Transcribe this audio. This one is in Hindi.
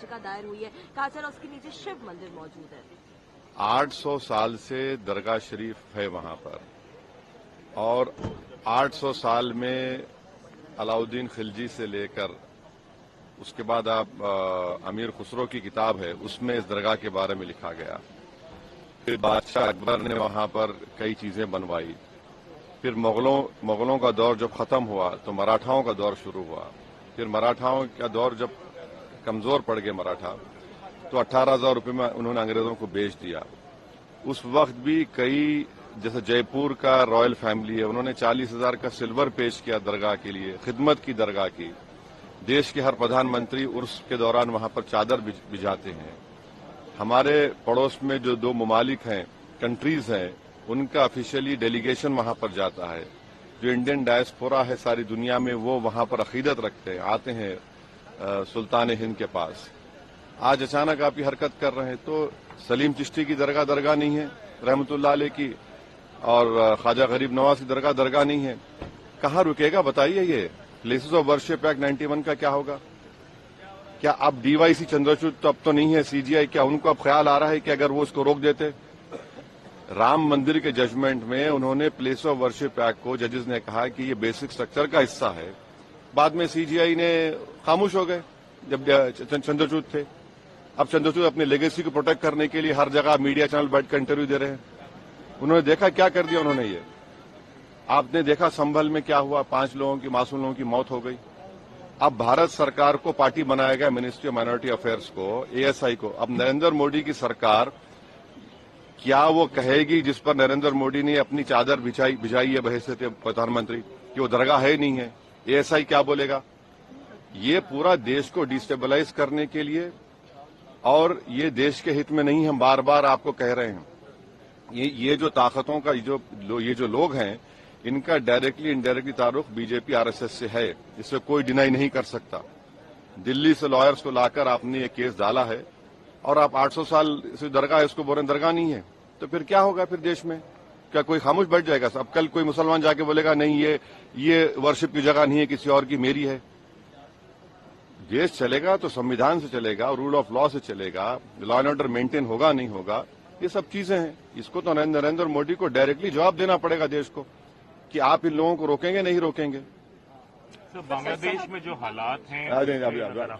याचिका दायर हुई है, कहा जा रहा उसके नीचे शिव मंदिर मौजूद है। 800 साल से दरगाह शरीफ है वहां पर, और 800 साल में अलाउद्दीन खिलजी से लेकर उसके बाद आप अमीर खुसरो की किताब है, उसमें इस दरगाह के बारे में लिखा गया। फिर बादशाह अकबर ने वहां पर कई चीजें बनवाई। फिर मुगलों का दौर जब खत्म हुआ तो मराठाओं का दौर शुरू हुआ। फिर मराठाओं का दौर जब कमजोर पड़ गए मराठा, तो 18,000 रुपये में उन्होंने अंग्रेजों को बेच दिया। उस वक्त भी कई, जैसे जयपुर का रॉयल फैमिली है, उन्होंने 40,000 का सिल्वर पेश किया दरगाह के लिए, खिदमत की दरगाह की। देश के हर प्रधानमंत्री उर्स के दौरान वहां पर चादर बिछाते हैं। हमारे पड़ोस में जो 2 ममालिक हैं, कंट्रीज हैं, उनका ऑफिशियली डेलीगेशन वहां पर जाता है। जो इंडियन डायस्पोरा है सारी दुनिया में, वो वहां पर अकीदत रखते हैं, आते हैं सुल्तान हिंद के पास। आज अचानक आप ये हरकत कर रहे हैं। तो सलीम चिश्ती की दरगाह नहीं है रहमतुल्लाह अलैह की, और ख्वाजा गरीब नवाज की दरगाह नहीं है। कहाँ रुकेगा बताइए? ये प्लेसेस ऑफ वर्शिप एक्ट 91 का क्या होगा? क्या अब डीवाईसी चंद्रचूड़ तो अब तो नहीं है, सीजीआई, क्या उनको अब ख्याल आ रहा है कि अगर वो इसको रोक देते? राम मंदिर के जजमेंट में उन्होंने प्लेस ऑफ वर्शिप एक्ट को, जजेस ने कहा कि ये बेसिक स्ट्रक्चर का हिस्सा है। बाद में सीजीआई ने खामोश हो गए जब चंद्रचूड़ थे। अब चंद्रचूड़ अपनी लेगेसी को प्रोटेक्ट करने के लिए हर जगह मीडिया चैनल बैठकर इंटरव्यू दे रहे हैं। उन्होंने देखा क्या कर दिया उन्होंने। ये आपने देखा संभल में क्या हुआ, 5 लोगों की, मासूम लोगों की मौत हो गई। अब भारत सरकार को पार्टी बनाया गया, मिनिस्ट्री ऑफ माइनॉरिटी अफेयर्स को, एएसआई को। अब नरेंद्र मोदी की सरकार क्या वो कहेगी जिस पर नरेंद्र मोदी ने अपनी चादर बिछाई है बहैसियत प्रधानमंत्री, कि वो दरगाह है नहीं है? एएसआई क्या बोलेगा? ये पूरा देश को डिस्टेबलाइज करने के लिए, और ये देश के हित में नहीं, हम बार बार आपको कह रहे हैं। ये जो ताकतों का ये जो लोग हैं, इनका डायरेक्टली इनडायरेक्टली ताल्लुक बीजेपी आरएसएस से है, इससे कोई डिनाई नहीं कर सकता। दिल्ली से लॉयर्स को लाकर आपने ये केस डाला है, और आप 800 साल से दरगाह, इसको बोल रहे दरगाह नहीं है। तो फिर क्या होगा फिर देश में? क्या कोई खामोश बैठ जाएगा? अब कल कोई मुसलमान जाके बोलेगा नहीं, ये वर्शिप की जगह नहीं है, किसी और की, मेरी है। देश चलेगा तो संविधान से चलेगा, रूल ऑफ लॉ से चलेगा, लॉ एंड ऑर्डर मेंटेन होगा नहीं होगा, ये सब चीजें हैं। इसको तो नरेंद्र मोदी को डायरेक्टली जवाब देना पड़ेगा देश को, कि आप इन लोगों को रोकेंगे नहीं रोकेंगे। तो बांग्लादेश में जो हालात हैं